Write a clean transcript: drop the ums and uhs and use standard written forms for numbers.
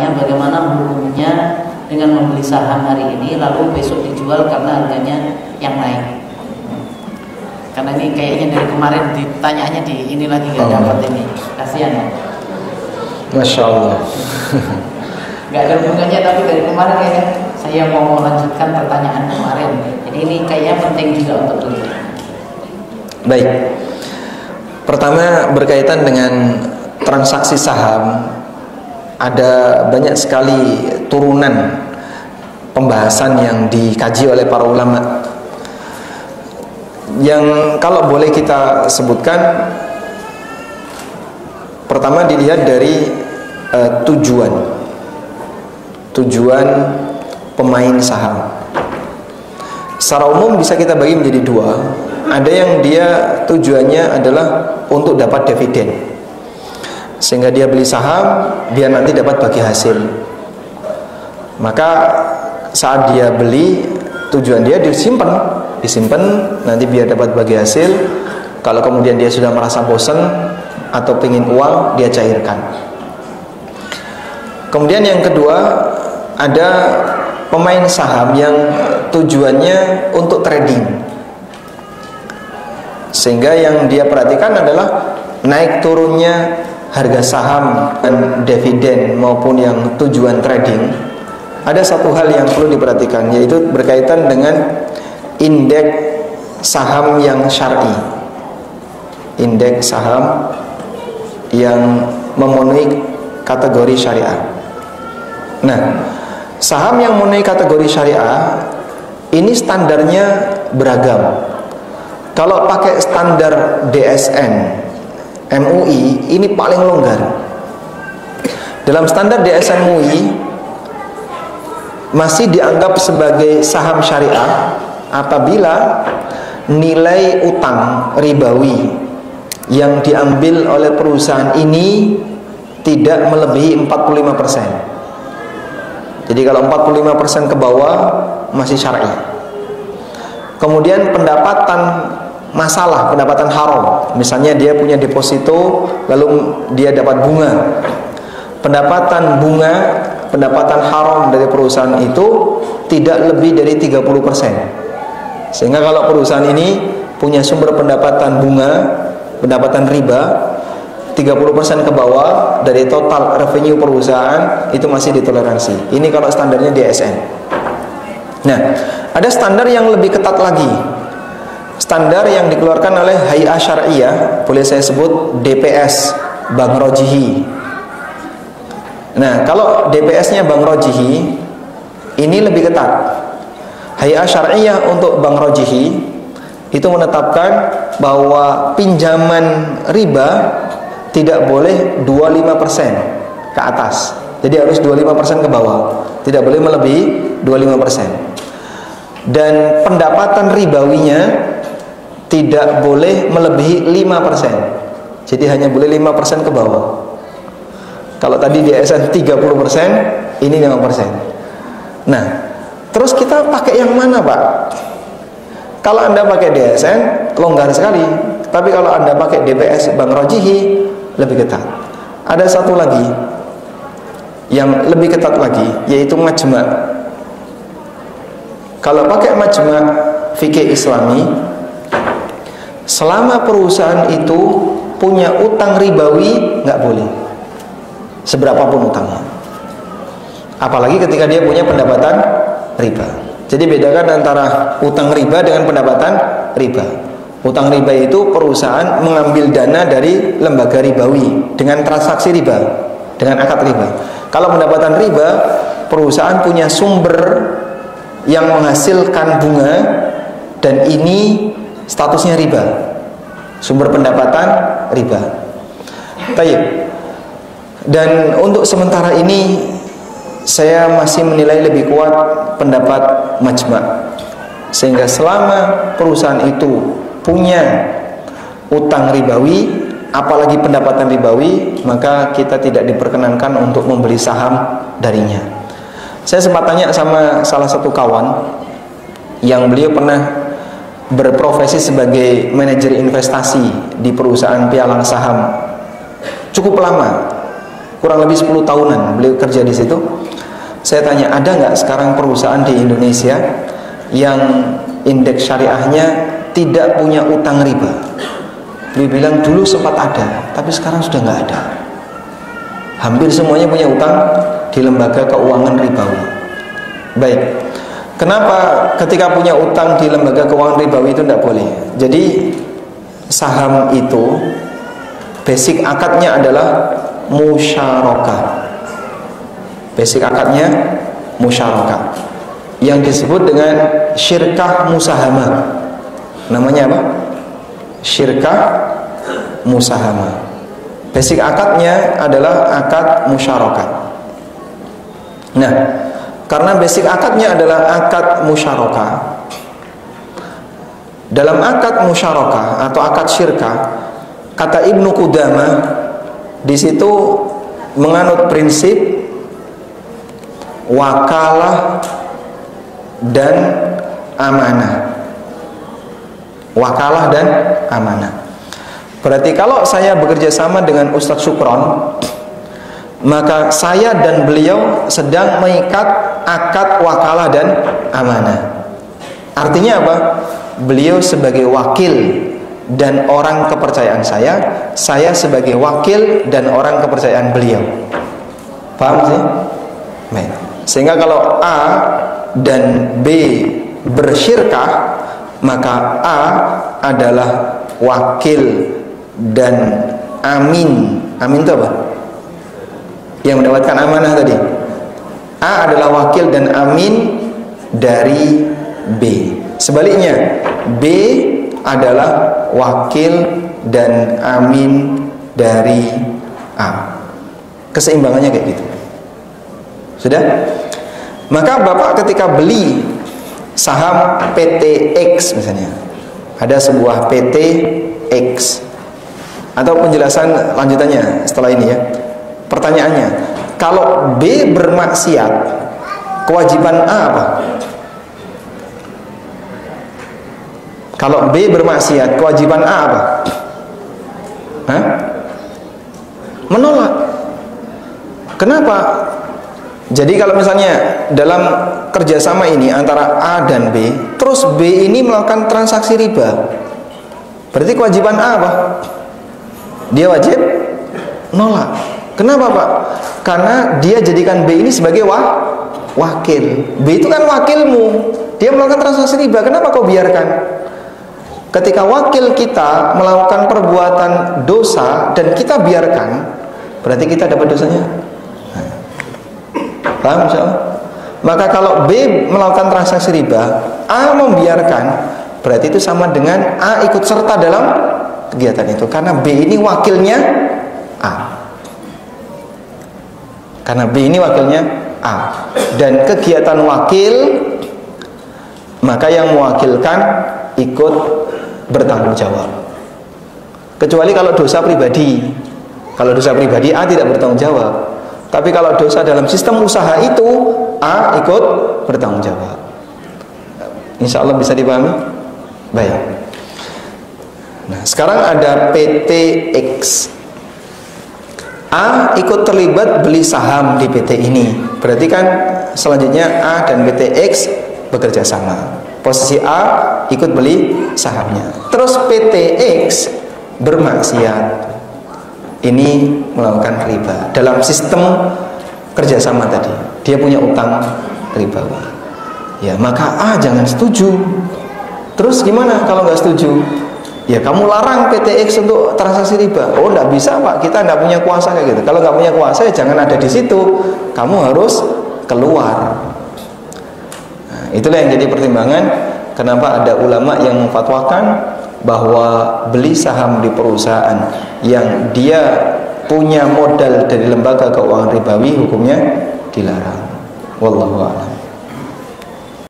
bertanya bagaimana hukumnya dengan membeli saham hari ini lalu besok dijual karena harganya yang naik. Karena ini kayaknya dari kemarin ditanyanya di ini lagi nggak dapat ini, kasihan ya. Masya Allah. Nggak ada hubungannya, tapi dari kemarin kayaknya saya mau melanjutkan pertanyaan kemarin. Jadi ini kayaknya penting juga untuk dilihat. Baik. Pertama berkaitan dengan transaksi saham, ada banyak sekali turunan pembahasan yang dikaji oleh para ulama. Yang kalau boleh kita sebutkan, pertama dilihat dari tujuan pemain saham. Secara umum bisa kita bagi menjadi dua. Ada yang dia tujuannya adalah untuk dapat dividen, sehingga dia beli saham biar nanti dapat bagi hasil. Maka saat dia beli, tujuan dia disimpan nanti biar dapat bagi hasil. Kalau kemudian dia sudah merasa bosan atau pengen uang, dia cairkan. Kemudian yang kedua, ada pemain saham yang tujuannya untuk trading, sehingga yang dia perhatikan adalah naik turunnya harga saham dan dividen maupun yang tujuan trading. Ada satu hal yang perlu diperhatikan, yaitu berkaitan dengan indeks saham yang syar'i, indeks saham yang memenuhi kategori syariah. Nah, saham yang memenuhi kategori syariah ini standarnya beragam. Kalau pakai standar DSN MUI ini paling longgar. Dalam standar DSN MUI masih dianggap sebagai saham syariah apabila nilai utang ribawi yang diambil oleh perusahaan ini tidak melebihi 45%. Jadi kalau 45% ke bawah masih syar'i. Kemudian pendapatan haram, misalnya dia punya deposito lalu dia dapat bunga, pendapatan haram dari perusahaan itu tidak lebih dari 30%. Sehingga kalau perusahaan ini punya sumber pendapatan pendapatan riba 30% ke bawah dari total revenue perusahaan, itu masih ditoleransi. Ini kalau standarnya DSN. Nah, ada standar yang lebih ketat lagi. Standar yang dikeluarkan oleh Hay'ah Syar'iyah, boleh saya sebut DPS Bank Rojihi. Nah, kalau DPS-nya Bank Rojihi ini lebih ketat. Hay'ah Syar'iyah untuk Bank Rojihi itu menetapkan bahwa pinjaman riba tidak boleh 25% ke atas. Jadi harus 25% ke bawah, tidak boleh melebihi 25%. Dan pendapatan ribawinya tidak boleh melebihi 5%. Jadi hanya boleh 5% ke bawah. Kalau tadi DSN 30%, ini 5%. Nah, terus kita pakai yang mana, Pak? Kalau Anda pakai DSN, longgar sekali. Tapi kalau Anda pakai DPS Bank Rojihi, lebih ketat. Ada satu lagi yang lebih ketat lagi, yaitu majma'. Kalau pakai majma' fikih Islami, selama perusahaan itu punya utang ribawi, nggak boleh, seberapapun utangnya. Apalagi ketika dia punya pendapatan riba. Jadi bedakan antara utang riba dengan pendapatan riba. Utang riba itu perusahaan mengambil dana dari lembaga ribawi dengan transaksi riba, dengan akad riba. Kalau pendapatan riba, perusahaan punya sumber yang menghasilkan bunga, dan ini statusnya riba, sumber pendapatan riba. Baik. Dan untuk sementara ini saya masih menilai lebih kuat pendapat majma', sehingga selama perusahaan itu punya utang ribawi, apalagi pendapatan ribawi, maka kita tidak diperkenankan untuk membeli saham darinya. Saya sempat tanya sama salah satu kawan yang beliau pernah berprofesi sebagai manajer investasi di perusahaan pialang saham cukup lama. kurang lebih 10 tahunan beliau kerja di situ. Saya tanya, ada nggak sekarang perusahaan di Indonesia yang indeks syariahnya tidak punya utang riba? Beliau bilang dulu sempat ada, tapi sekarang sudah nggak ada. Hampir semuanya punya utang di lembaga keuangan ribawi. Baik, kenapa ketika punya utang di lembaga keuangan ribawi itu tidak boleh? Jadi saham itu basic akadnya adalah musyarakah. Basic akadnya musyarakah, yang disebut dengan syirkah musahamah. Namanya apa? Syirkah musahamah. Basic akadnya adalah akad musyarakah. Nah, karena basic akadnya adalah akad musyarakah, dalam akad musyarakah atau akad syirkah, kata Ibnu Qudamah di situ menganut prinsip wakalah dan amanah. Wakalah dan amanah. Berarti kalau saya bekerja sama dengan Ustadz Syukron, maka saya dan beliau sedang mengikat akad wakalah dan amanah. Artinya apa? Beliau sebagai wakil dan orang kepercayaan saya sebagai wakil dan orang kepercayaan beliau. Paham sih? Baik. Sehingga kalau A dan B bersyirkah, maka A adalah wakil dan amin. Amin itu apa? Yang mendapatkan amanah tadi. A adalah wakil dan amin dari B. Sebaliknya, B adalah wakil dan amin dari A. Keseimbangannya kayak gitu. Sudah? Maka Bapak ketika beli saham PT X misalnya, ada sebuah PT X, atau penjelasan lanjutannya setelah ini ya. Pertanyaannya, kalau B bermaksiat, kewajiban A apa? Kalau B bermaksiat, kewajiban A apa? Hah? Menolak. Kenapa? Jadi kalau misalnya dalam kerjasama ini antara A dan B, terus B ini melakukan transaksi riba, berarti kewajiban A apa? Dia wajib nolak. Kenapa Pak? Karena dia jadikan B ini sebagai wakil. B itu kan wakilmu, dia melakukan transaksi riba. Kenapa kau biarkan? Ketika wakil kita melakukan perbuatan dosa dan kita biarkan, berarti kita dapat dosanya. Paham insyaallah? Maka kalau B melakukan transaksi riba, A membiarkan, berarti itu sama dengan A ikut serta dalam kegiatan itu, karena B ini wakilnya A. Karena B ini wakilnya A. Dan kegiatan wakil, maka yang mewakilkan ikut bertanggung jawab. Kecuali kalau dosa pribadi. Kalau dosa pribadi A tidak bertanggung jawab. Tapi kalau dosa dalam sistem usaha itu A ikut bertanggung jawab. Insya Allah bisa dipahami? Baik. Nah, sekarang ada PT X. A ikut terlibat beli saham di PT ini. Berarti kan selanjutnya A dan PT X bekerja sama. Posisi A ikut beli sahamnya. Terus PT X bermaksiat. Ini melakukan riba dalam sistem kerjasama tadi. Dia punya utang ribawi. Ya, maka A jangan setuju. Terus gimana kalau nggak setuju? Ya kamu larang PT X untuk transaksi riba. Oh nggak bisa Pak, kita nggak punya kuasa kayak gitu. Kalau nggak punya kuasa ya jangan ada di situ. Kamu harus keluar. Nah, itulah yang jadi pertimbangan kenapa ada ulama yang memfatwakan bahwa beli saham di perusahaan yang dia punya modal dari lembaga keuangan ribawi hukumnya dilarang. Wallahu a'lam.